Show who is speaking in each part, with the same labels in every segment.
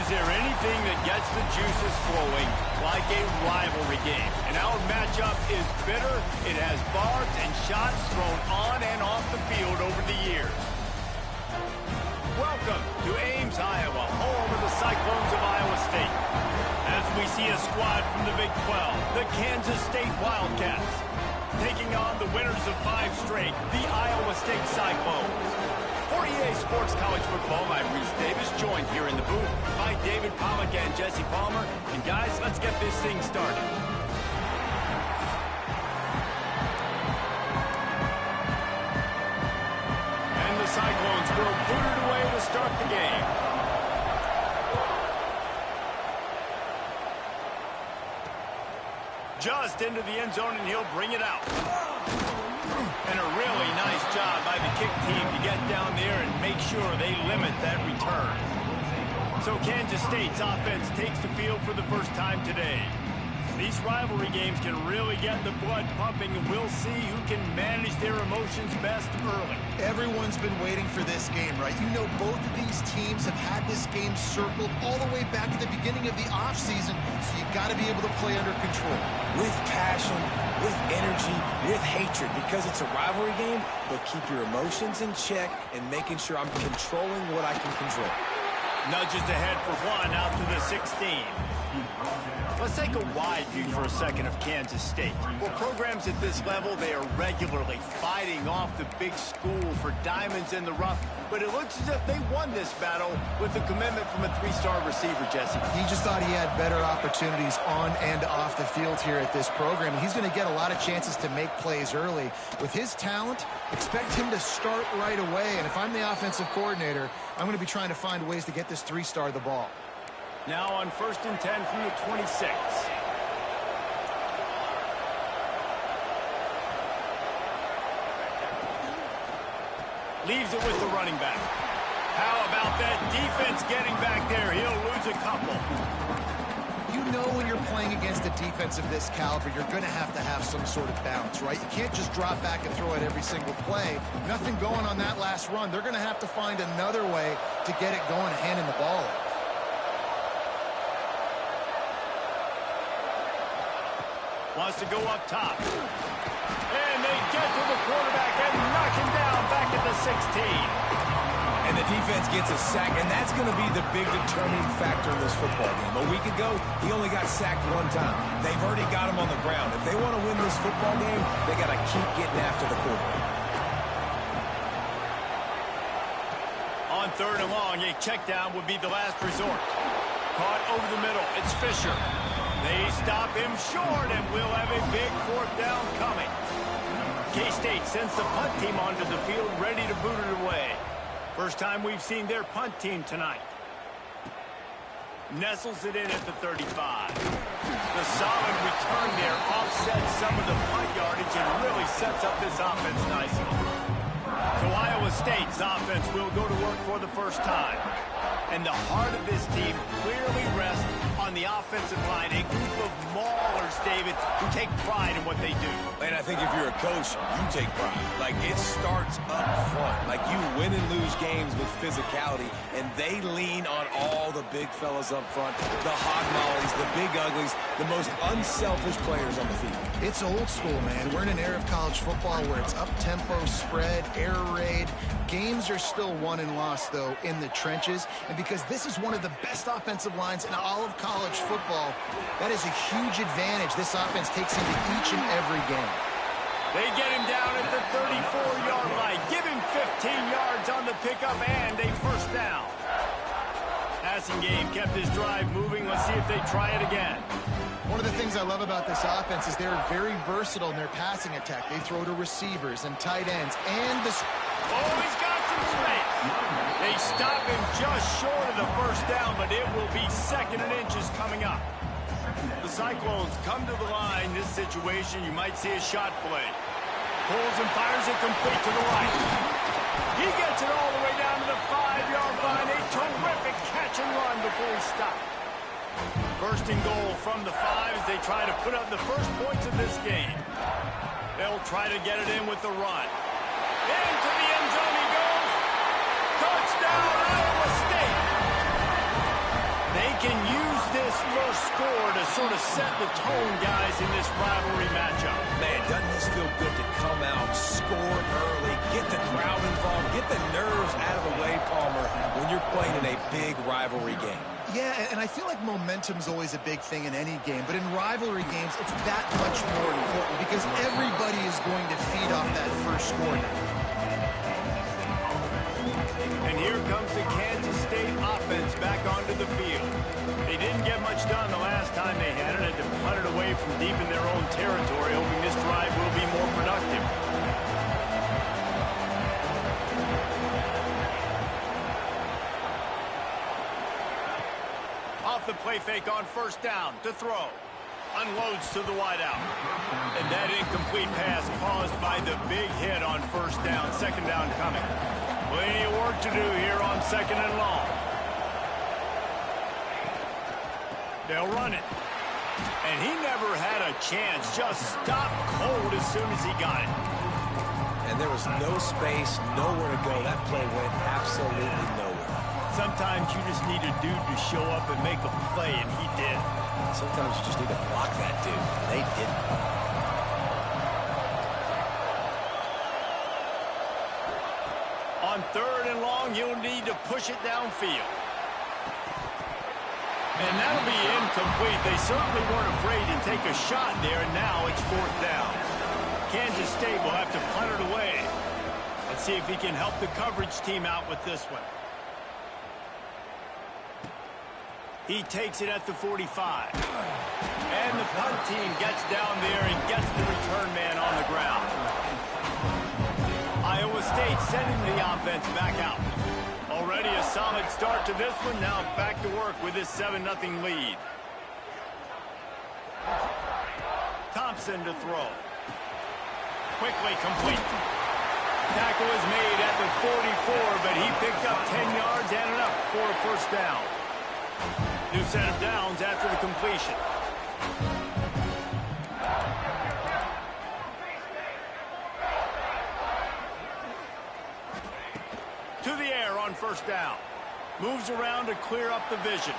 Speaker 1: Is there anything that gets the juices flowing like a rivalry game? And our matchup is bitter. It has barbs and shots thrown on and off the field over the years. Welcome to Ames, Iowa, home of the Cyclones of Iowa State. As we see a squad from the Big 12, the Kansas State Wildcats, taking on the winners of 5 straight, the Iowa State Cyclones. For EA Sports College Football, I'm Reese Davis, joined here in the booth by David Pollack and Jesse Palmer. And guys, let's get this thing started. And the Cyclones will boot it away to start the game. Just into the end zone, and he'll bring it out. And a really nice job by the kick team to get down there and make sure they limit that return. So Kansas State's offense takes the field for the first time today. These rivalry games can really get the blood pumping, and we'll see who can manage their emotions best early.
Speaker 2: Everyone's been waiting for this game, right? You know, both of these teams have had this game circled all the way back to the beginning of the offseason, so you've got to be able to play under control.
Speaker 3: With passion, with energy, with hatred, because it's a rivalry game, but keep your emotions in check and making sure I'm controlling what I can control.
Speaker 1: Nudges ahead for one out to the 16. Let's take a wide view for a second of Kansas State. For programs at this level, they are regularly fighting off the big school for diamonds in the rough, but it looks as if they won this battle with the commitment from a 3-star receiver, Jesse.
Speaker 2: He just thought he had better opportunities on and off the field here at this program. He's going to get a lot of chances to make plays early. With his talent, expect him to start right away, and if I'm the offensive coordinator, I'm going to be trying to find ways to get this 3-star the ball.
Speaker 1: Now on 1st and 10 from the 26. Leaves it with the running back. How about that defense getting back there? He'll lose a couple.
Speaker 2: You know when you're playing against a defense of this caliber, you're going to have some sort of bounce, right? You can't just drop back and throw it every single play. Nothing going on that last run. They're going to have to find another way to get it going and handing the ball off.
Speaker 1: Wants to go up top. And they get to the quarterback and knock him down back at the 16.
Speaker 3: And the defense gets a sack, and that's going to be the big determining factor in this football game. A week ago, he only got sacked 1 time. They've already got him on the ground. If they want to win this football game, they got to keep getting after the quarterback.
Speaker 1: On 3rd and long, a check down would be the last resort. Caught over the middle. It's Fisher. They stop him short, and we'll have a big 4th down coming. K-State sends the punt team onto the field, ready to boot it away. First time we've seen their punt team tonight. Nestles it in at the 35. The solid return there offsets some of the punt yardage and really sets up this offense nicely. So Iowa State's offense will go to work for the first time. And the heart of this team clearly rests on the offensive line, a group of maulers, David, who take pride in what they do.
Speaker 3: And I think if you're a coach, you take pride. Like, it starts up front. Like, you win and lose games with physicality, and they lean on all the big fellas up front, the hog mollies, the big uglies, the most unselfish players on the field.
Speaker 2: It's old school, man. We're in an era of college football where it's up-tempo, spread, air raid. Games are still won and lost, though, in the trenches. And because this is one of the best offensive lines in all of college football, that is a huge advantage this offense takes into each and every game.
Speaker 1: They get him down at the 34-yard line. Give him 15 yards on the pickup and a 1st down. Passing game kept his drive moving. Let's see if they try it again.
Speaker 2: One of the things I love about this offense is they're very versatile in their passing attack. They throw to receivers and tight ends and the...
Speaker 1: Oh, he's got some space. They stop him just short of the 1st down, but it will be 2nd and inches coming up. The Cyclones come to the line. This situation, you might see a shot play. Pulls and fires it complete to the right. He gets it all the way down to the 5-yard line. A terrific catch and run before he stopped. 1st and goal from the 5 as they try to put up the first points of this game. They'll try to get it in with the run. Into the end zone he goes. Touchdown, Iowa State. They can use this first score to sort of set the tone, guys, in this rivalry matchup.
Speaker 3: Man, doesn't this feel good to come out, score early, get the crowd involved, get the nerves out of the way, Palmer, when you're playing in a big rivalry game.
Speaker 2: Yeah, and I feel like momentum's always a big thing in any game, but in rivalry games, it's that much more important because everybody is going to feed off that first score now.
Speaker 1: And here comes the Kansas State offense back onto the field. They didn't get much done the last time they had it, had to punt it away from deep in their own territory, hoping this drive will be more productive. Off the play fake on first down to throw. Unloads to the wideout. And that incomplete pass caused by the big hit on first down. Second down coming. Plenty of work to do here on second and long. They'll run it. And he never had a chance. Just stopped cold as soon as he got it.
Speaker 3: And there was no space, nowhere to go. That play went absolutely nowhere.
Speaker 1: Sometimes you just need a dude to show up and make a play, and he did.
Speaker 3: Sometimes you just need to block that dude. They didn't.
Speaker 1: On third and long, you'll need to push it downfield. And that'll be incomplete. They certainly weren't afraid to take a shot there, and now it's fourth down. Kansas State will have to punt it away. Let's see if he can help the coverage team out with this one. He takes it at the 45. And the punt team gets down there and gets the return man on the ground. Iowa State sending the offense back out. Already a solid start to this one. Now back to work with this 7-0 lead. Thompson to throw. Quickly complete. Tackle is made at the 44, but he picked up 10 yards and enough for a first down. New set of downs after the completion. To the air on first down. Moves around to clear up the vision.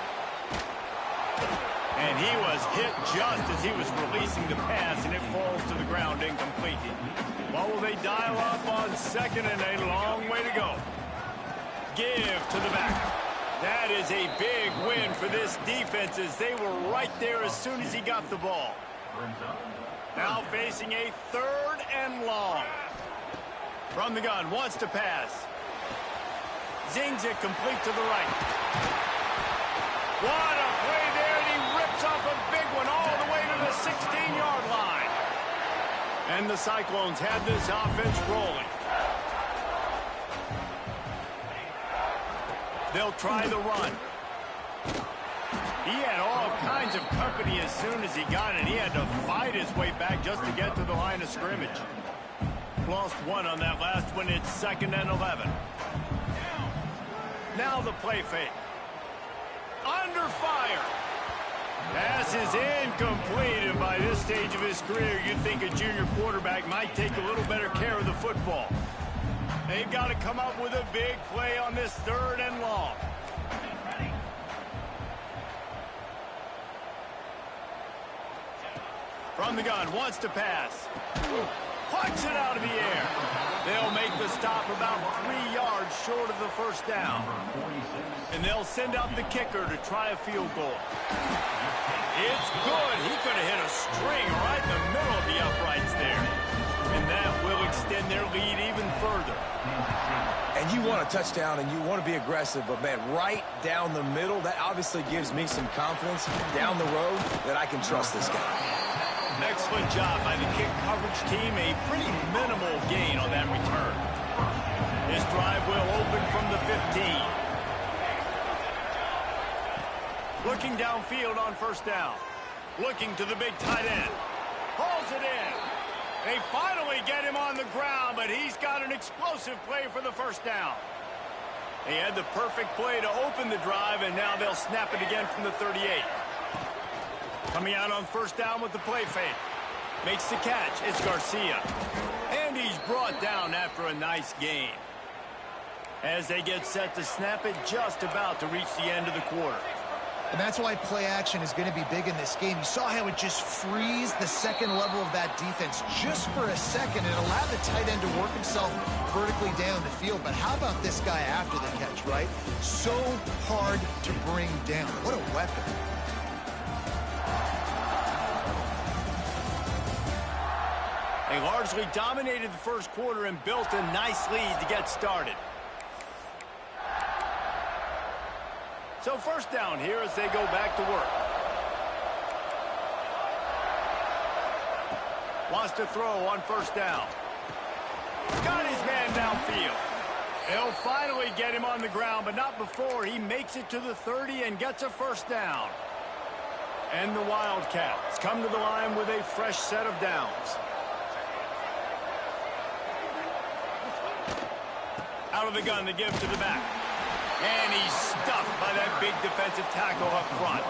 Speaker 1: And he was hit just as he was releasing the pass, and it falls to the ground incomplete. What will they dial up on second, and a long way to go. Give to the back. That is a big win for this defense as they were right there as soon as he got the ball. Now facing a third and long. From the gun, wants to pass. Zings it complete to the right. What a play there, and he rips off a big one all the way to the 16-yard line. And the Cyclones had this offense rolling. They'll try the run. He had all kinds of company as soon as he got it. He had to fight his way back just to get to the line of scrimmage. Lost one on that last one. It's 2nd and 11. Now the play fake. Under fire. Pass is incomplete, and by this stage of his career, you'd think a junior quarterback might take a little better care of the football. They've got to come up with a big play on this third and long. From the gun, wants to pass. Punch it out of the air. They'll make the stop about 3 yards short of the first down. And they'll send out the kicker to try a field goal. It's good. He could have hit a string right in the middle of the uprights there. And that will extend their lead even further.
Speaker 3: And you want a touchdown and you want to be aggressive, but man, right down the middle, that obviously gives me some confidence down the road that I can trust this guy.
Speaker 1: Excellent job by the kick coverage team. A pretty minimal gain on that return. This drive will open from the 15. Looking downfield on first down. Looking to the big tight end. Hauls it in. They finally get him on the ground, but he's got an explosive play for the first down. They had the perfect play to open the drive, and now they'll snap it again from the 38. Coming out on first down with the play fake. Makes the catch. It's Garcia. And he's brought down after a nice gain. As they get set to snap it, just about to reach the end of the quarter.
Speaker 2: And that's why play action is going to be big in this game. You saw how it just frees the second level of that defense just for a second and allowed the tight end to work himself vertically down the field. But how about this guy after the catch, right? So hard to bring down. What a weapon.
Speaker 1: They largely dominated the first quarter and built a nice lead to get started. So first down here as they go back to work. Wants to throw on first down. Got his man downfield. They'll finally get him on the ground, but not before he makes it to the 30 and gets a first down. And the Wildcats come to the line with a fresh set of downs. Out of the gun to give to the back. And he's stuffed by that big defensive tackle up front.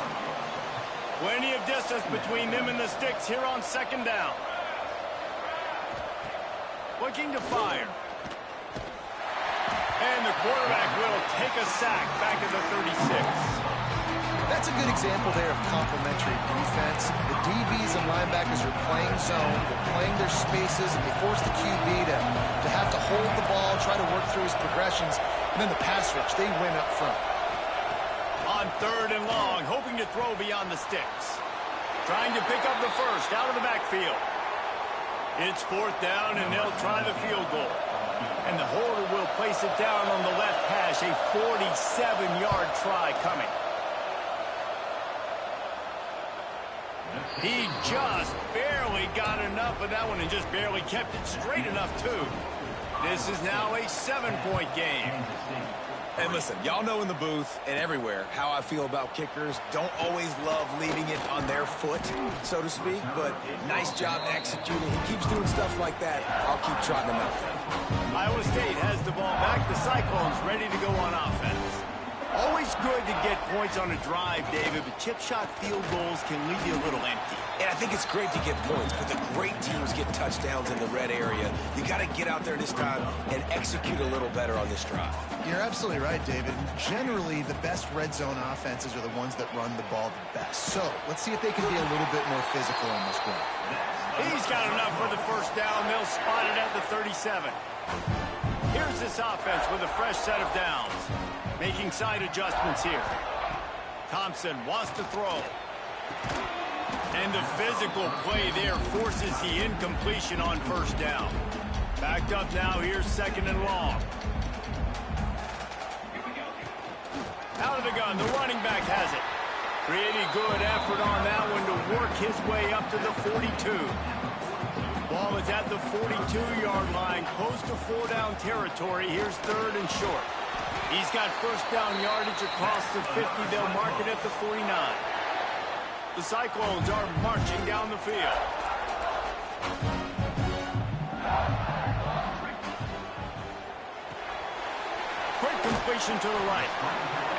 Speaker 1: Plenty of distance between them and the sticks here on second down. Looking to fire. And the quarterback will take a sack back at the 36.
Speaker 2: That's a good example there of complementary defense. The DBs and linebackers are playing zone, they're playing their spaces, and they force the QB to have to hold the ball, try to work through his progressions, and then the pass rush, they win up front.
Speaker 1: On third and long, hoping to throw beyond the sticks. Trying to pick up the first out of the backfield. It's fourth down, and they'll try the field goal. And the holder will place it down on the left hash, a 47-yard try coming. He just barely got enough of that one and just barely kept it straight enough, too. This is now a 7-point game.
Speaker 3: And listen, y'all know in the booth and everywhere how I feel about kickers. Don't always love leaving it on their foot, so to speak, but nice job executing. He keeps doing stuff like that. I'll keep trotting him out.
Speaker 1: Iowa State has the ball back. The Cyclones ready to go on offense. Always good to get points on a drive, David, but chip shot field goals can leave you a little empty.
Speaker 3: And I think it's great to get points, but the great teams get touchdowns in the red area. You got to get out there this time and execute a little better on this drive.
Speaker 2: You're absolutely right, David. Generally, the best red zone offenses are the ones that run the ball the best. So let's see if they can be a little bit more physical on this one.
Speaker 1: He's got enough for the first down. They'll spot it at the 37. Here's this offense with a fresh set of downs. Making side adjustments here. Thompson wants to throw. And the physical play there forces the incompletion on first down. Backed up now, here's second and long. Out of the gun, the running back has it. Pretty good effort on that one to work his way up to the 42. Ball is at the 42-yard line, close to 4-down territory. Here's third and short. He's got first down yardage across the 50. They'll mark it at the 49. The Cyclones are marching down the field. Quick completion to the right.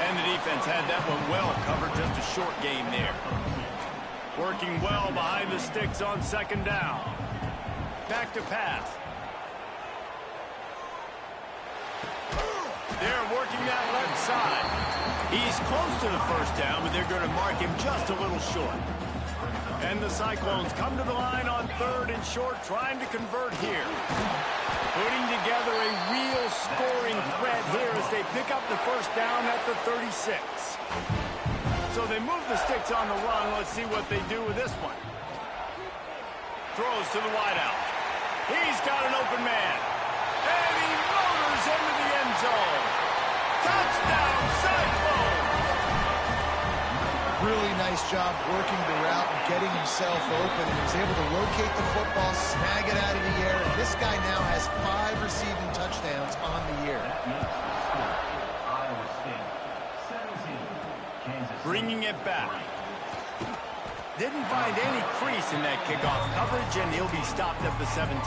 Speaker 1: And the defense had that one well covered. Just a short game there. Working well behind the sticks on second down. Back to pass. They're working that left side. He's close to the first down, but they're going to mark him just a little short. And the Cyclones come to the line on third and short, trying to convert here. Putting together a real scoring threat here as they pick up the first down at the 36. So they move the sticks on the run. Let's see what they do with this one. Throws to the wideout. He's got an open man. And he motors into the end zone. Touchdown, Cyclones!
Speaker 2: Really nice job working the route and getting himself open. And he was able to locate the football, snag it out of the air. And this guy now has 5 receiving touchdowns on the year.
Speaker 1: Bringing it back. Didn't find any crease in that kickoff coverage, and he'll be stopped at the 17.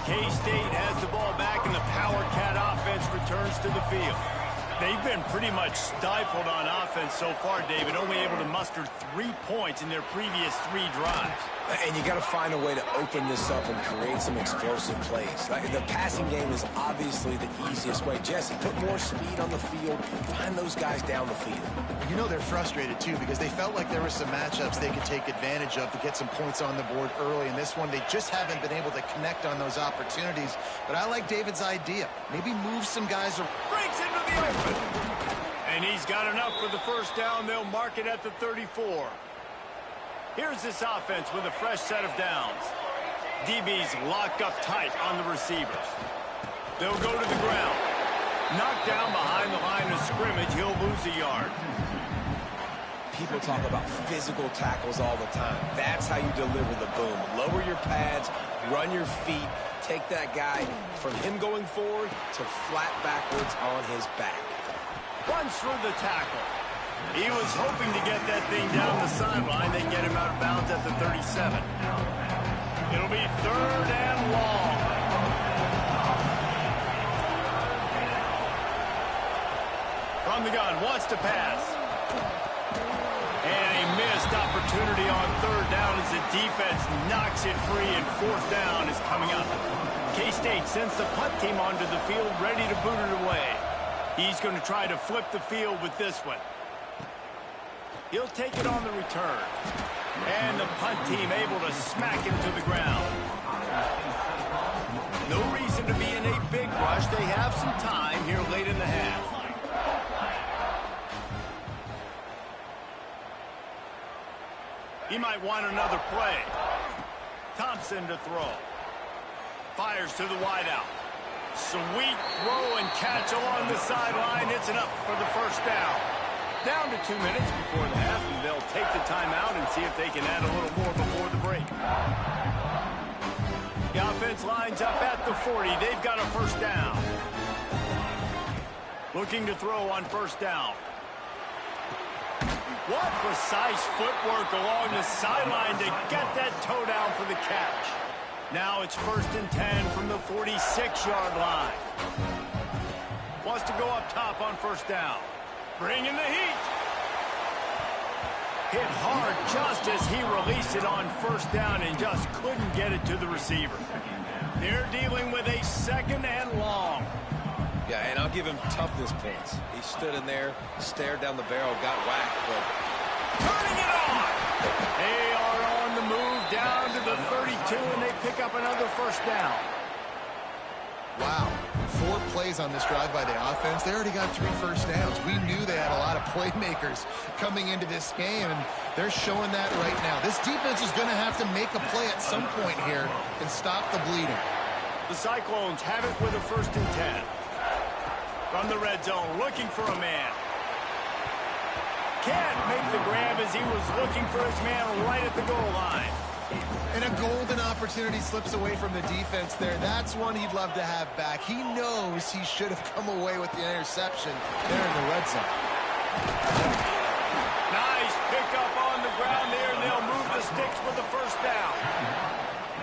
Speaker 1: K-State has the ball back, and the Power Cat offense returns to the field. They've been pretty much stifled on offense so far, David, only able to muster 3 points in their previous 3 drives.
Speaker 3: And you got to find a way to open this up and create some explosive plays. Like, the passing game is obviously the easiest way. Jesse, put more speed on the field. Find those guys down the field.
Speaker 2: You know they're frustrated, too, because they felt like there were some matchups they could take advantage of to get some points on the board early. In this one, they just haven't been able to connect on those opportunities. But I like David's idea. Maybe move some guys.
Speaker 1: Breaks into the open. And he's got enough for the first down. They'll mark it at the 34. Here's this offense with a fresh set of downs. DB's locked up tight on the receivers. They'll go to the ground. Knocked down behind the line of scrimmage. He'll lose a yard.
Speaker 3: People talk about physical tackles all the time. That's how you deliver the boom. Lower your pads, run your feet, take that guy from him going forward to flat backwards on his back.
Speaker 1: Runs through the tackle. He was hoping to get that thing down the sideline. They get him out of bounds at the 37. It'll be 3rd and long. From the gun, wants to pass. And a missed opportunity on 3rd down as the defense knocks it free, and 4th down is coming up. K-State sends the punt team onto the field, ready to boot it away. He's going to try to flip the field with this one. He'll take it on the return. And the punt team able to smack him to the ground. No reason to be in a big rush. They have some time here late in the half. He might want another play. Thompson to throw. Fires to the wideout. Sweet throw and catch along the sideline. It's enough for the first down. Down to 2 minutes before the half, and they'll take the timeout and see if they can add a little more before the break. The offense lines up at the 40. They've got a first down. Looking to throw on first down. What precise footwork along the sideline to get that toe down for the catch. Now it's 1st and 10 from the 46-yard line. Wants to go up top on first down. Bringing the heat. Hit hard just as he released it on first down and just couldn't get it to the receiver. They're dealing with a 2nd and long.
Speaker 3: Yeah, and I'll give him toughness points. He stood in there, stared down the barrel, got whacked, but
Speaker 1: turning it on. They are on the move down to the 32, and they pick up another first down.
Speaker 2: Wow. 4 plays on this drive by the offense. They already got 3 first downs. We knew they had a lot of playmakers coming into this game, and they're showing that right now. This defense is going to have to make a play at some point here and stop the bleeding.
Speaker 1: The Cyclones have it with a 1st and 10. From the red zone, looking for a man. Can't make the grab as he was looking for his man right at the goal line.
Speaker 2: And a golden opportunity slips away from the defense there. That's one he'd love to have back. He knows he should have come away with the interception there in the red zone.
Speaker 1: Nice pickup on the ground there, and they'll move the sticks for the first down.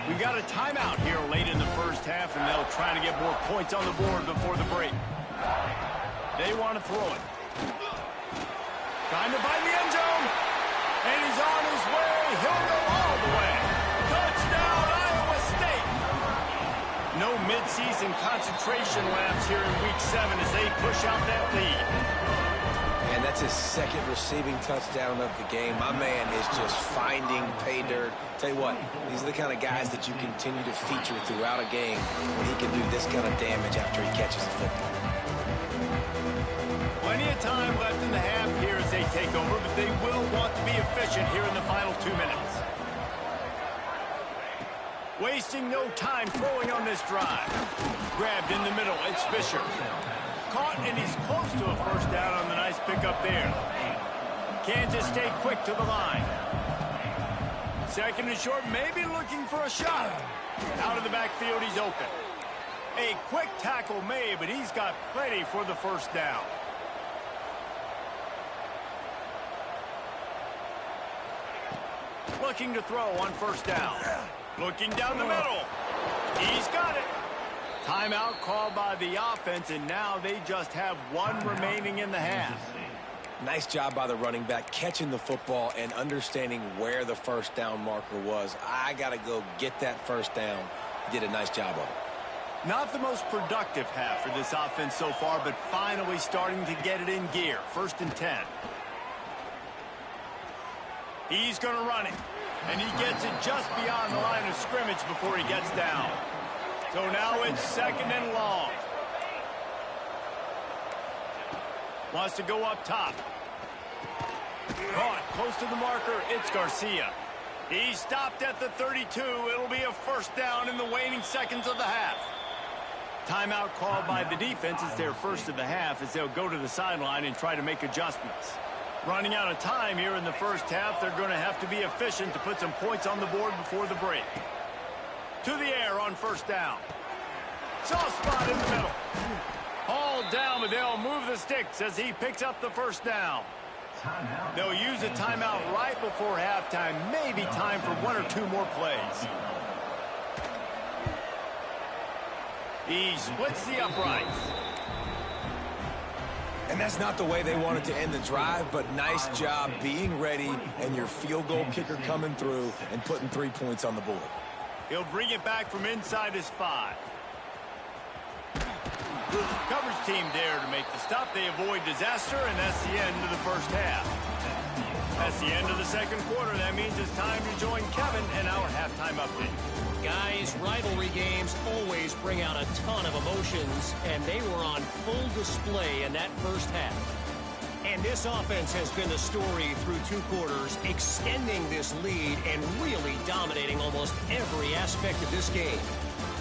Speaker 1: We got a timeout here late in the first half, and they'll try to get more points on the board before the break. They want to throw it. Trying to find the end zone. And he's on his way. He'll go all the way. Touchdown, Iowa State. No midseason concentration laps here in Week 7 as they push out that lead.
Speaker 3: And that's his 2nd receiving touchdown of the game. My man is just finding pay dirt. Tell you what, these are the kind of guys that you continue to feature throughout a game when he can do this kind of damage after he catches the football.
Speaker 1: Plenty of time left in the half here as they take over, but they will want to be efficient here in the final 2 minutes. Wasting no time throwing on this drive. Grabbed in the middle, it's Fisher. Caught, and he's close to a first down on the nice pickup there. Kansas stay quick to the line. 2nd and short, maybe looking for a shot. Out of the backfield, he's open. A quick tackle made, but he's got plenty for the first down. Looking to throw on first down. Looking down the middle. He's got it. Timeout called by the offense, and now they just have 1 remaining in the half.
Speaker 3: Nice job by the running back, catching the football and understanding where the first down marker was. I got to go get that first down. Did a nice job of it.
Speaker 1: Not the most productive half for this offense so far, but finally starting to get it in gear. 1st and 10. He's going to run it. And he gets it just beyond the line of scrimmage before he gets down. So now it's 2nd and long. Wants to go up top. Caught close to the marker. It's Garcia. He stopped at the 32. It'll be a first down in the waning seconds of the half. Timeout called by the defense. It's their first of the half as they'll go to the sideline and try to make adjustments. Running out of time here in the first half, they're going to have to be efficient to put some points on the board before the break. To the air on first down. Soft spot in the middle. Hauled down, but they'll move the sticks as he picks up the first down. They'll use a timeout right before halftime. Maybe time for 1 or 2 more plays. He splits the uprights.
Speaker 3: And that's not the way they wanted to end the drive, but nice job being ready and your field goal kicker coming through and putting 3 points on the board.
Speaker 1: He'll bring it back from inside his 5. Coverage team there to make the stop. They avoid disaster, and that's the end of the first half. That's the end of the second quarter. That means it's time to join Kevin and our halftime update.
Speaker 4: Guys, rivalry games always bring out a ton of emotions, and they were on full display in that first half. And this offense has been the story through 2 quarters, extending this lead and really dominating almost every aspect of this game.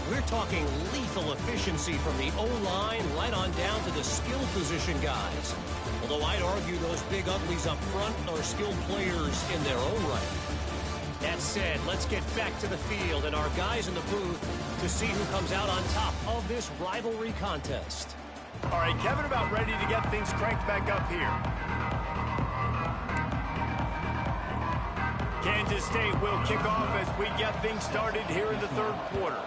Speaker 4: We're talking lethal efficiency from the O-line right on down to the skill position guys. Although I'd argue those big uglies up front are skilled players in their own right. That said, let's get back to the field and our guys in the booth to see who comes out on top of this rivalry contest.
Speaker 1: All right, Kevin, about ready to get things cranked back up here. Kansas State will kick off as we get things started here in the third quarter.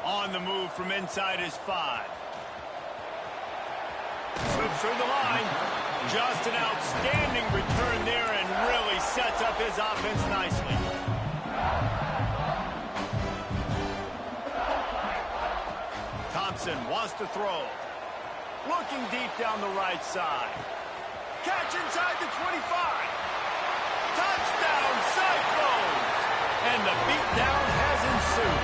Speaker 1: On the move from inside his 5. Slips through the line. Just an outstanding return there and really sets up his offense nicely. Thompson wants to throw. Looking deep down the right side. Catch inside the 25. Touchdown, Cyclones! And the beatdown has ensued.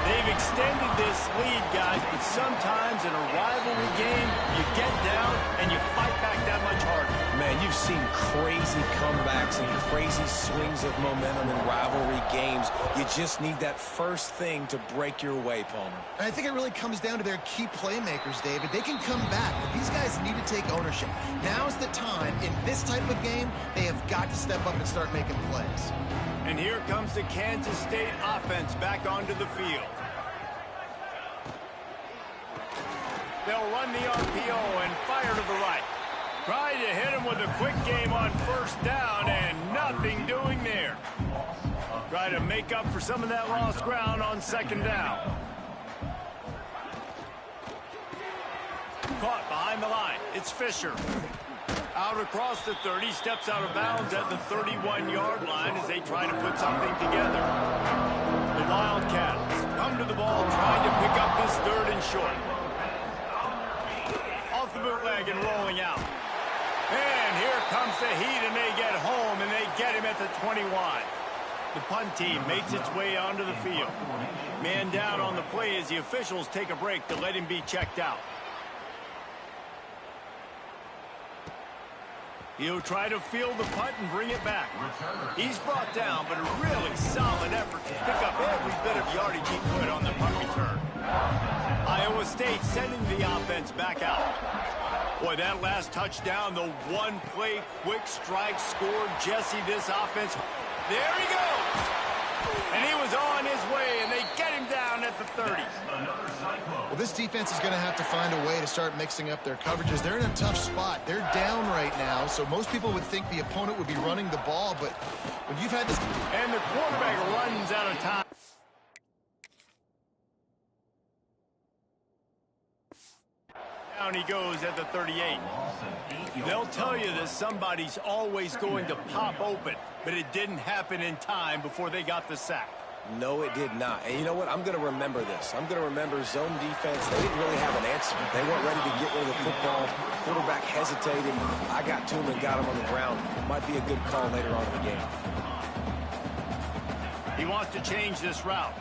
Speaker 1: They've extended this lead, guys, but sometimes in a rivalry game, you get down and you fight back that much harder.
Speaker 3: Man, you've seen crazy comebacks and crazy swings of momentum in rivalry games. You just need that first thing to break your way, Palmer.
Speaker 2: I think it really comes down to their key playmakers, David. They can come back, but these guys need to take ownership. Now's the time. In this type of game, they have got to step up and start making plays.
Speaker 1: And here comes the Kansas State offense back onto the field. They'll run the RPO and fire to the right. Try to hit him with a quick game on first down and nothing doing there. Try to make up for some of that lost ground on second down. Caught behind the line. It's Fisher. Out across the 30, steps out of bounds at the 31-yard line as they try to put something together. The Wildcats come to the ball trying to pick up this 3rd and short. Off the bootleg and rolling out. And here comes the heat, and they get home, and they get him at the 21. The punt team makes its way onto the field. Man down on the play as the officials take a break to let him be checked out. He'll try to field the punt and bring it back. He's brought down, but a really solid effort to pick up every bit of yardage he could on the punt return. Iowa State sending the offense back out. Boy, that last touchdown, the one-play quick strike scored Jesse this offense. There he goes! And he was on his way, and they get him down at the 30.
Speaker 2: Well, this defense is going to have to find a way to start mixing up their coverages. They're in a tough spot. They're down right now, so most people would think the opponent would be running the ball, but when you've had this...
Speaker 1: And the quarterback runs out of time. down he goes at the 38. They'll tell you that somebody's always going to pop open, but it didn't happen in time before they got the sack.
Speaker 3: No, it did not. And you know what? I'm going to remember this. I'm going to remember zone defense. They didn't really have an answer. They weren't ready to get rid of the football. Quarterback hesitated. I got to him and got him on the ground. Might be a good call later on in the game.
Speaker 1: He wants to change this route.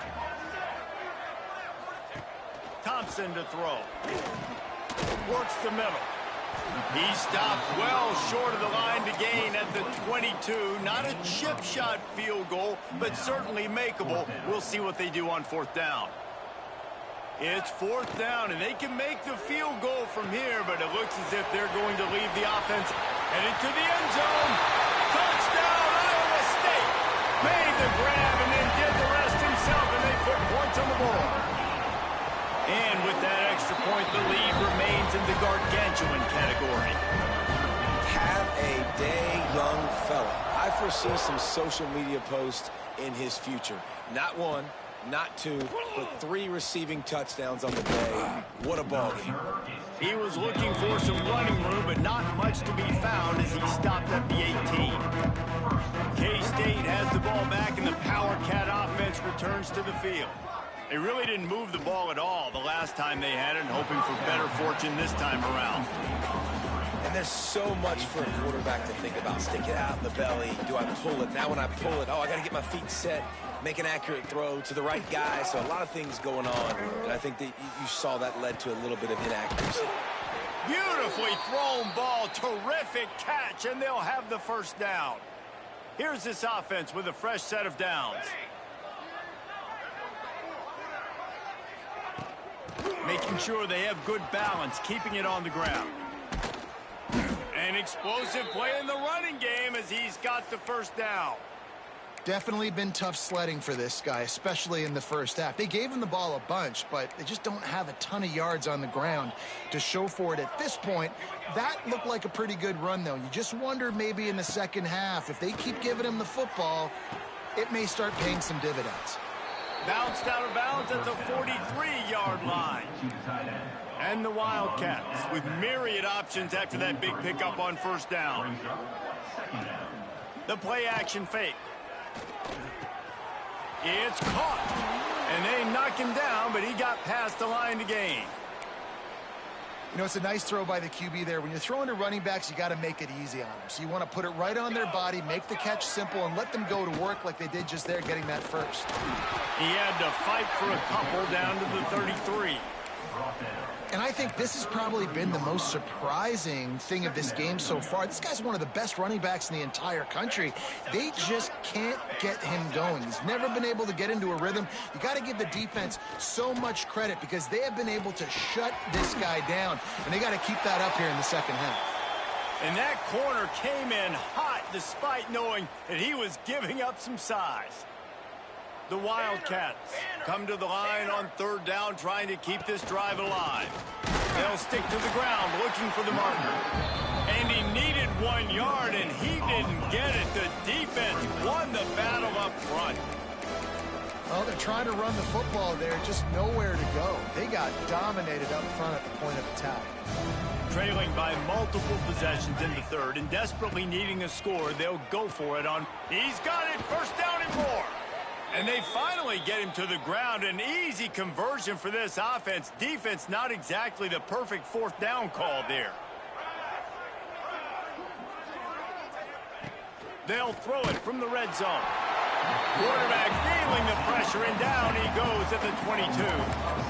Speaker 1: Thompson to throw. Works the middle. He stopped well short of the line to gain at the 22. Not a chip shot field goal, but certainly makeable. We'll see what they do on 4th down. It's 4th down, and they can make the field goal from here, but it looks as if they're going to leave the offense headed to the end zone. Touchdown, Iowa State! Made the grab and then did the rest himself, and they put points on the board. And with that extra point, the lead remains in the gargantuan category.
Speaker 3: Have a day, young fella. I foresee some social media posts in his future. Not 1, not 2, but 3 receiving touchdowns on the day. What a ball game.
Speaker 1: He was looking for some running room, but not much to be found as he stopped at the 18. K-State has the ball back, and the Power Cat offense returns to the field. They really didn't move the ball at all the last time they had it, and hoping for better fortune this time around.
Speaker 3: And there's so much for a quarterback to think about. Stick it out in the belly. Do I pull it? Now when I pull it, I got to get my feet set, make an accurate throw to the right guy. So a lot of things going on, and I think that you saw that led to a little bit of inaccuracy.
Speaker 1: Beautifully thrown ball. Terrific catch, and they'll have the 1st down. Here's this offense with a fresh set of downs. Making sure they have good balance, keeping it on the ground. An explosive play in the running game as he's got the 1st down.
Speaker 2: Definitely been tough sledding for this guy, especially in the 1st half. They gave him the ball a bunch, but they just don't have a ton of yards on the ground to show for it at this point. That looked like a pretty good run, though. You just wonder maybe in the 2nd half, if they keep giving him the football, it may start paying some dividends.
Speaker 1: Bounced out of bounds at the 43-yard line. And the Wildcats with myriad options after that big pickup on 1st down. The play-action fake. It's caught. And they knock him down, but he got past the line to gain.
Speaker 2: You know, it's a nice throw by the QB there. When you're throwing to running backs, you got to make it easy on them. So you want to put it right on their body, make the catch simple, and let them go to work like they did just there, getting that 1st.
Speaker 1: He had to fight for a couple down to the 33.
Speaker 2: And I think this has probably been the most surprising thing of this game so far. This guy's one of the best running backs in the entire country. They just can't get him going. He's never been able to get into a rhythm. You got to give the defense so much credit because they have been able to shut this guy down. And they got to keep that up here in the 2nd half.
Speaker 1: And that corner came in hot despite knowing that he was giving up some size. The Wildcats come to the line on 3rd down, trying to keep this drive alive. They'll stick to the ground, looking for the marker. And he needed 1 yard, and he didn't get it. The defense won the battle up front.
Speaker 2: Well, they're trying to run the football there, just nowhere to go. They got dominated up front at the point of attack.
Speaker 1: Trailing by multiple possessions in the 3rd and desperately needing a score, they'll go for it on. He's got it, 1st down and more. And they finally get him to the ground. An easy conversion for this offense. Defense not exactly the perfect 4th down call there. They'll throw it from the red zone. Quarterback feeling the pressure, and down he goes at the 22.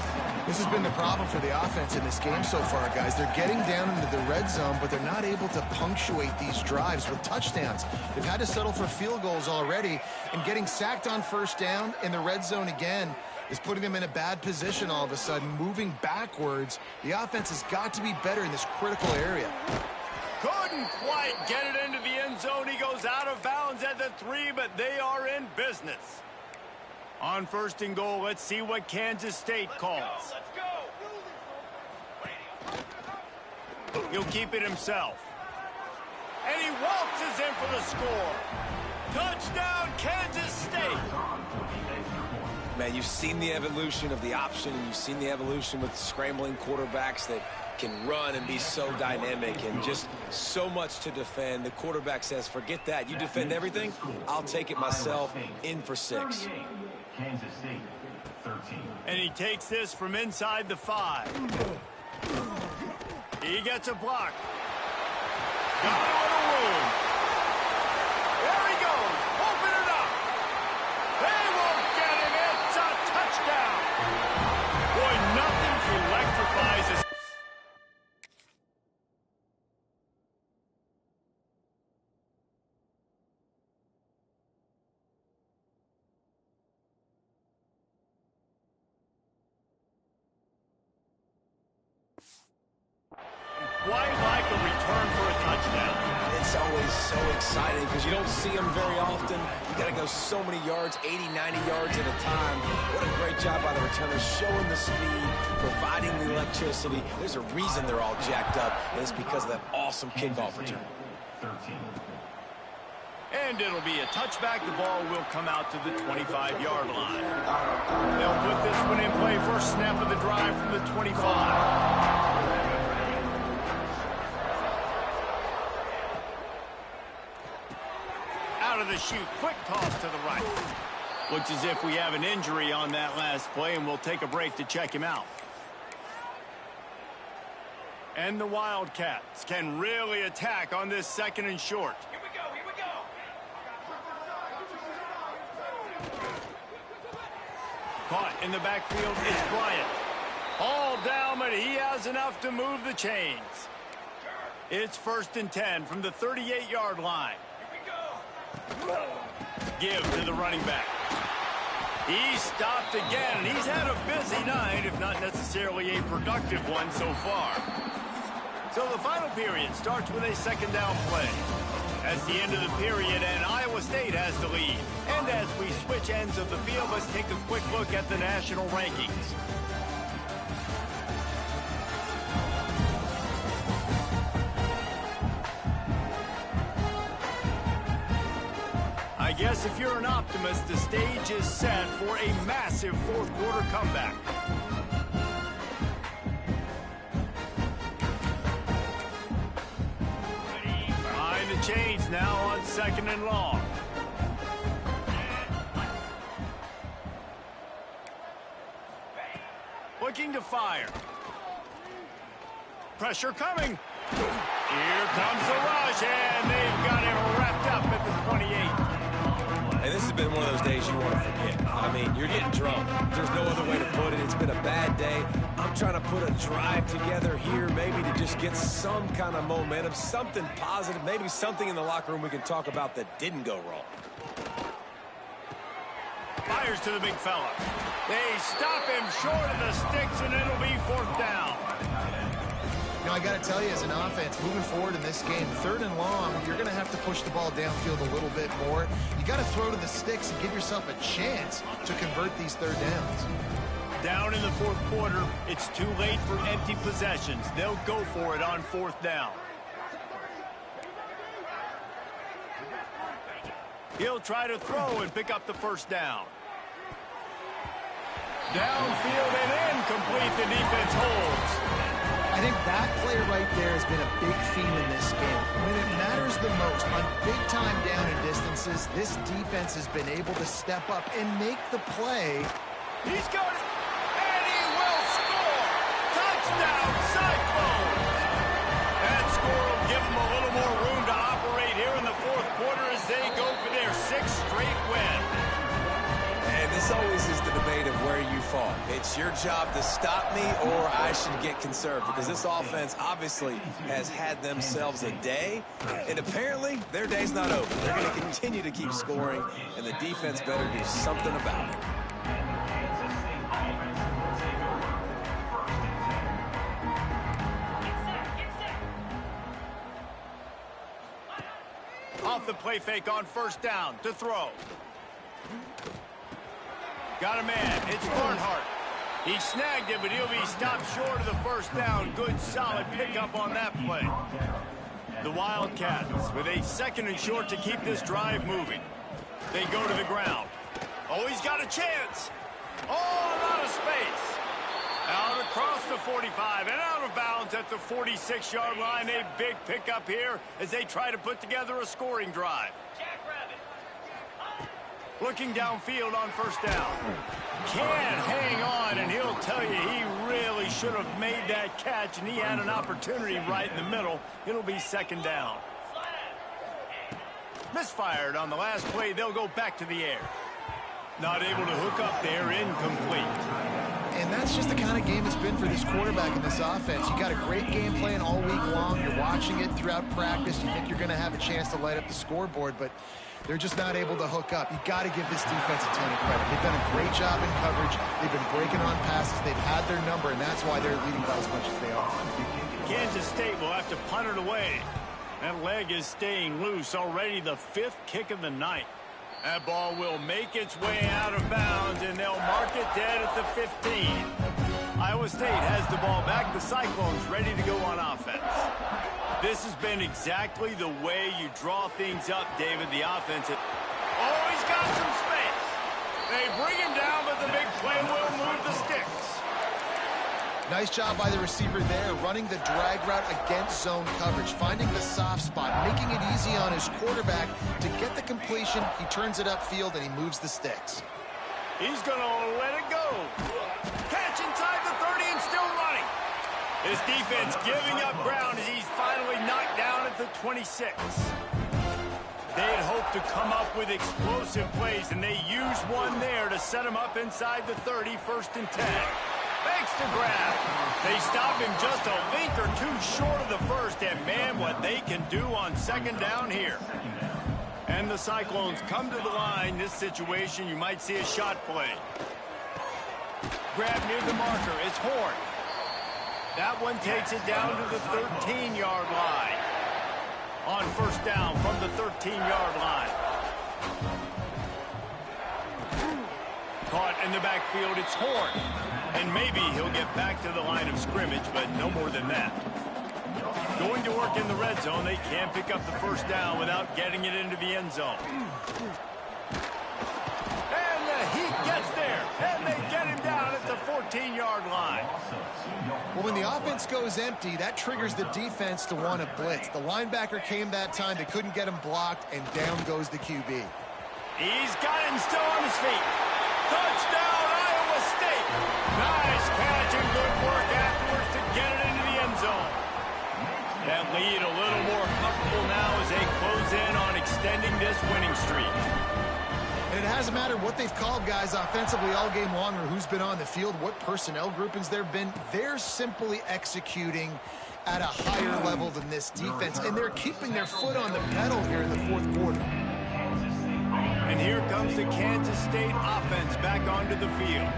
Speaker 2: This has been the problem for the offense in this game so far, guys. They're getting down into the red zone, but they're not able to punctuate these drives with touchdowns. They've had to settle for field goals already, and getting sacked on 1st down in the red zone again is putting them in a bad position all of a sudden, moving backwards. The offense has got to be better in this critical area.
Speaker 1: Couldn't quite get it into the end zone. He goes out of bounds at the 3, but they are in business. On 1st and goal, let's see what Kansas State calls. He'll keep it himself. And he waltzes in for the score. Touchdown, Kansas State.
Speaker 3: Man, you've seen the evolution of the option, and you've seen the evolution with scrambling quarterbacks that can run and be so dynamic and just so much to defend. The quarterback says, forget that. You defend everything, I'll take it myself. In for 6.
Speaker 5: Kansas State, 13.
Speaker 1: And he takes this from inside the 5. He gets a block. Got a little room. There he goes. Open it up. They won't get him. It's a touchdown. Boy, nothing electrifies us. Quite like a return for a touchdown.
Speaker 3: It's always so exciting because you don't see them very often. You got to go so many yards, 80, 90 yards at a time. What a great job by the returners, showing the speed, providing the electricity. There's a reason they're all jacked up, and it's because of that awesome kickoff return.
Speaker 5: 13.
Speaker 1: And it'll be a touchback. The ball will come out to the 25-yard line. They'll put this one in play. First snap of the drive from the 25. Out of the chute, quick toss to the right. Looks as if we have an injury on that last play, and we'll take a break to check him out. And the Wildcats can really attack on this 2nd and short.
Speaker 5: Here we go, here we go.
Speaker 1: Caught in the backfield, it's Bryant. All down, but he has enough to move the chains. It's 1st and 10 from the 38-yard line. Give to the running back. He stopped again, and he's had a busy night, if not necessarily a productive one so far. So the final period starts with a 2nd down play. That's the end of the period, and Iowa State has the lead. And as we switch ends of the field, let's take a quick look at the national rankings. I guess if you're an optimist, the stage is set for a massive 4th quarter comeback. Behind the chains now on 2nd and long. Looking to fire. Pressure coming. Here comes the rush, and they've got him wrapped up at the 28.
Speaker 3: And this has been one of those days you want to forget. I mean, you're getting drunk. There's no other way to put it. It's been a bad day. I'm trying to put a drive together here, maybe to just get some kind of momentum, something positive, maybe something in the locker room we can talk about that didn't go wrong.
Speaker 1: Fires to the big fella. They stop him short of the sticks, and it'll be 4th down.
Speaker 2: You know, I got to tell you, as an offense, moving forward in this game, 3rd and long, you're going to have to push the ball downfield a little bit more. You got to throw to the sticks and give yourself a chance to convert these 3rd downs.
Speaker 1: Down in the 4th quarter, it's too late for empty possessions. They'll go for it on 4th down. He'll try to throw and pick up the 1st down. Downfield and incomplete. The defense holds.
Speaker 2: I think that play right there has been a big theme in this game. When it matters the most, on big-time down and distances, this defense has been able to step up and make the play.
Speaker 1: He's got it, and he will score! Touchdown, Cyclones! That score will give them a little more room to operate here in the 4th quarter as they go for their 6th straight win.
Speaker 3: And this always is the debate of where you fall. It's your job to stop me, or I should get conserved, because this offense obviously has had themselves a day, and apparently their day's not over. They're going to continue to keep scoring, and the defense better do something about it.
Speaker 1: Off the play fake on 1st down to throw. Got a man. It's Barnhart. He snagged it, but he'll be stopped short of the 1st down. Good, solid pickup on that play. The Wildcats with a 2nd and short to keep this drive moving. They go to the ground. Oh, he's got a chance. Oh, a lot of space. Out across the 45 and out of bounds at the 46-yard line. A big pickup here as they try to put together a scoring drive. Looking downfield on first down. Can't hang on, and he'll tell you he really should have made that catch, and he had an opportunity right in the middle. It'll be second down. Misfired on the last play. They'll go back to the air. Not able to hook up there. Incomplete.
Speaker 2: And that's just the kind of game it's been for this quarterback in this offense. You got a great game plan all week long. You're watching it throughout practice. You think you're going to have a chance to light up the scoreboard, but they're just not able to hook up. You got to give this defense a ton of credit. They've done a great job in coverage. They've been breaking on passes. They've had their number, and that's why they're leading by as much as they are.
Speaker 1: Kansas State will have to punt it away. That leg is staying loose. Already the 5th kick of the night. That ball will make its way out of bounds, and they'll mark it dead at the 15. Iowa State has the ball back. The Cyclones ready to go on offense. This has been exactly the way you draw things up, David, the offense. Oh, he's got some space. They bring him down, but the big play will move the sticks.
Speaker 2: Nice job by the receiver there, running the drag route against zone coverage, finding the soft spot, making it easy on his quarterback to get the completion. He turns it upfield, and he moves the sticks.
Speaker 1: He's going to let it go. Catch inside the 30 and still running. His defense giving up ground as he's finally knocked down at the 26. They had hoped to come up with explosive plays, and they used one there to set him up inside the 30, 1st and 10. Thanks to grab. They stop him just a link or two short of the 1st, and man, what they can do on second down here. And the Cyclones come to the line. This situation, you might see a shot play. Grab near the marker. It's Horn. That one takes it down to the 13-yard line. On first down from the 13-yard line. Caught in the backfield. It's Horn. And maybe he'll get back to the line of scrimmage, but no more than that. Going to work in the red zone. They can't pick up the first down without getting it into the end zone. And the Heat gets there. And they get him down at the 14-yard line.
Speaker 2: Well, when the offense goes empty, that triggers the defense to want to blitz. The linebacker came that time. They couldn't get him blocked, and down goes the QB.
Speaker 1: He's got him still on his feet. Touchdown, Iowa State. Nice catch and good work afterwards to get it into the end zone. That lead a little more comfortable now as they close in on extending this winning streak.
Speaker 2: And it hasn't mattered what they've called guys offensively all game long or who's been on the field, what personnel groupings there have been. They're simply executing at a higher level than this defense, and they're keeping their foot on the pedal here in the 4th quarter.
Speaker 1: And here comes the Kansas State offense back onto the field.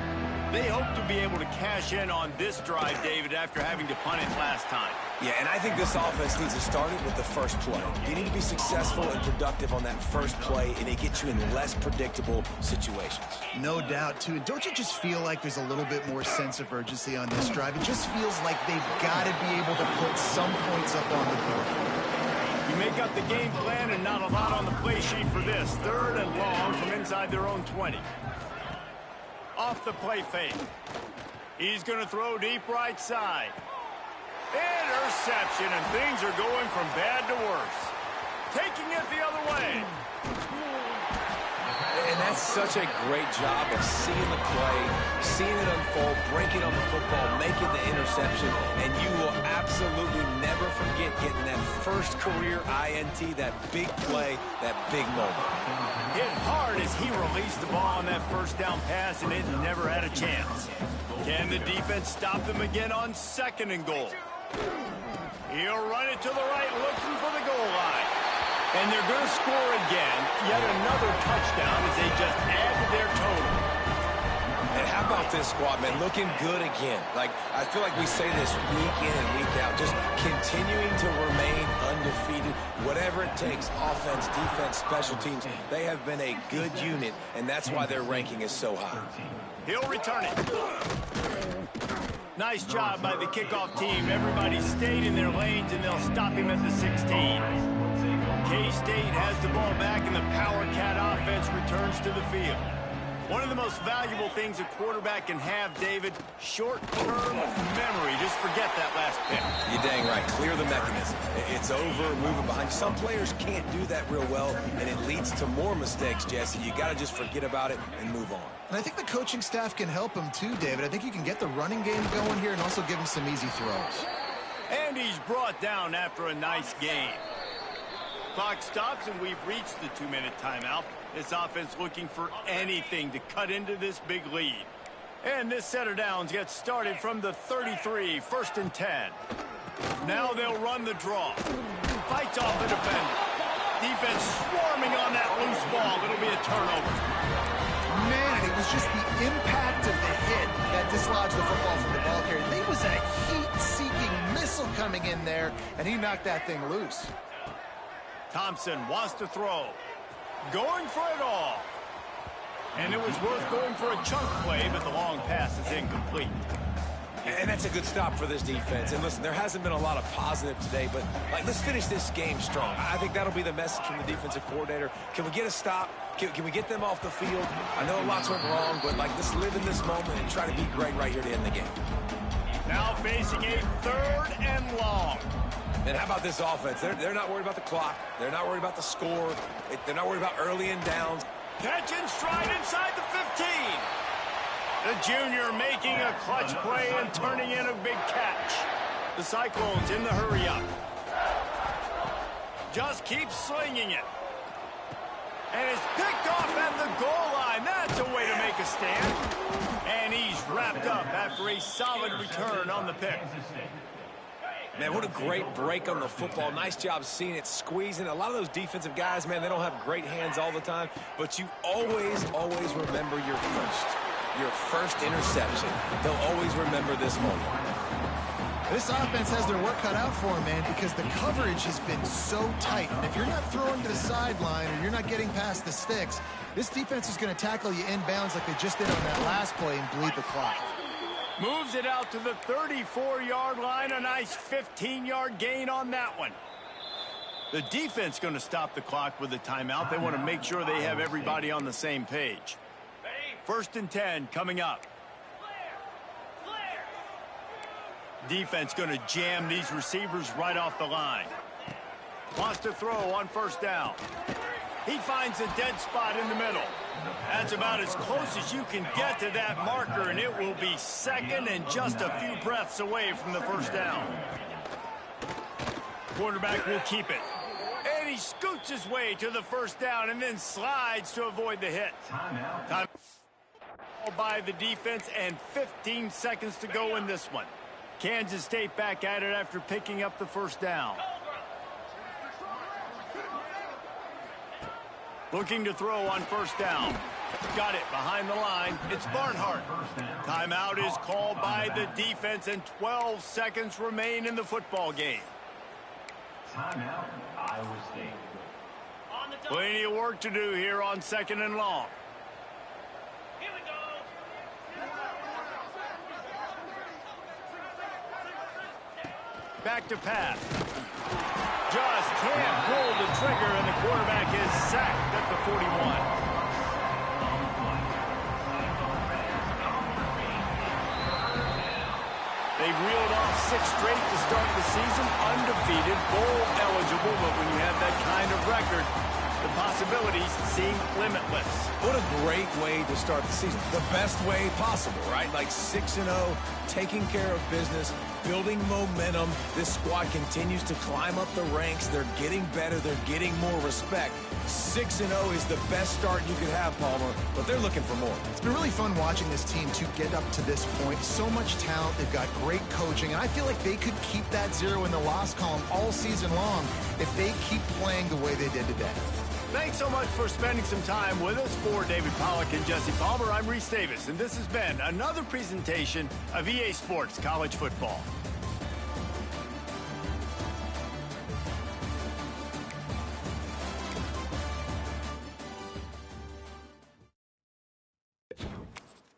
Speaker 1: They hope to be able to cash in on this drive, David, after having to punt it last time.
Speaker 3: Yeah, and I think this offense needs to start it with the first play. You need to be successful and productive on that first play, and it gets you in less predictable situations.
Speaker 2: No doubt, too. And don't you just feel like there's a little bit more sense of urgency on this drive? It just feels like they've got to be able to put some points up on the board.
Speaker 1: You make up the game plan and not a lot on the play sheet for this. 3rd and long from inside their own 20. Off the play fake. He's going to throw deep right side. Interception, and things are going from bad to worse. Taking it the other way.
Speaker 3: And that's such a great job of seeing the play, seeing it unfold, breaking on the football, making the interception, and you will absolutely never forget getting that first career INT, that big play, that big moment.
Speaker 1: Hit hard as he released the ball on that first down pass, and it never had a chance. Can the defense stop them again on 2nd and goal? He'll run it to the right, looking for the goal line. And they're going to score again, yet another touchdown as they just add to their total.
Speaker 3: And how about this squad, man? Looking good again. Like, I feel like we say this week in and week out, just continuing to remain undefeated, whatever it takes, offense, defense, special teams. They have been a good unit, and that's why their ranking is so high.
Speaker 1: He'll return it. Nice job by the kickoff team. Everybody stayed in their lanes, and they'll stop him at the 16. K-State has the ball back, and the Power Cat offense returns to the field. One of the most valuable things a quarterback can have, David, short-term memory. Just forget that last pick.
Speaker 3: You're dang right. Clear the mechanism. It's over, moving behind. Some players can't do that real well, and it leads to more mistakes, Jesse. You got to just forget about it and move on.
Speaker 2: And I think the coaching staff can help him too, David. I think you can get the running game going here and also give him some easy throws.
Speaker 1: And he's brought down after a nice game. Clock stops, and we've reached the 2-minute timeout. This offense looking for anything to cut into this big lead. And this set of downs gets started from the 33, 1st and 10. Now they'll run the draw. Fights off the defender. Defense swarming on that loose ball. It'll be a turnover.
Speaker 2: Man, it was just the impact of the hit that dislodged the football from the ball carrier. There was a heat-seeking missile coming in there, and he knocked that thing loose.
Speaker 1: Thompson wants to throw. Going for it all. And it was worth going for a chunk play, but the long pass is incomplete.
Speaker 3: And that's a good stop for this defense. And listen, there hasn't been a lot of positive today, but let's finish this game strong. I think that'll be the message from the defensive coordinator. Can we get a stop? Can we get them off the field? I know lots went wrong, but let's live in this moment and try to be great right here to end the game.
Speaker 1: Now facing a 3rd and long.
Speaker 3: And how about this offense? They're not worried about the clock. They're not worried about the score. They're not worried about early and downs.
Speaker 1: Catch and stride inside the 15. The junior making a clutch play and turning in a big catch. The Cyclones in the hurry up. Just keeps slinging it. And it's picked off at the goal line. That's a way to make a stand. And he's wrapped up after a solid return on the pick.
Speaker 3: Man, what a great break on the football. Nice job seeing it, squeezing. A lot of those defensive guys, man, they don't have great hands all the time, but you always remember your first interception. They'll always remember this moment.
Speaker 2: This offense has their work cut out for them, man, because the coverage has been so tight. And if you're not throwing to the sideline or you're not getting past the sticks, this defense is going to tackle you inbounds like they just did on that last play and bleed the clock.
Speaker 1: Moves it out to the 34-yard line. A nice 15-yard gain on that one. The defense going to stop the clock with a timeout. They want to make sure they have everybody on the same page. 1st and 10 coming up. Defense going to jam these receivers right off the line. Wants to throw on 1st down. He finds a dead spot in the middle. That's about as close as you can get to that marker, and it will be 2nd and just a few breaths away from the 1st down. Quarterback will keep it. And he scoots his way to the 1st down and then slides to avoid the hit. Time by the defense and 15 seconds to go in this one. Kansas State back at it after picking up the 1st down. Looking to throw on 1st down. Got it behind the line. It's Barnhart. Timeout is called by the defense, and 12 seconds remain in the football game.
Speaker 5: Timeout, Iowa State.
Speaker 1: Plenty of work to do here on 2nd and long.
Speaker 5: Here we go.
Speaker 1: Back to pass. Just can't pull the trigger, and the quarterback is sacked at the 41. They reeled off 6 straight to start the season, undefeated, bowl eligible, but when you have that kind of record, the possibilities seem limitless.
Speaker 3: What a great way to start the season. The best way possible, right? 6-0, taking care of business, building momentum. This squad continues to climb up the ranks. They're getting better. They're getting more respect. 6-0 is the best start you could have, Palmer, but they're looking for more.
Speaker 2: It's been really fun watching this team to get up to this point. So much talent. They've got great coaching, and I feel like they could keep that 0 in the loss column all season long if they keep playing the way they did today.
Speaker 1: Thanks so much for spending some time with us. For David Pollack and Jesse Palmer, I'm Reese Davis, and this has been another presentation of EA Sports College Football.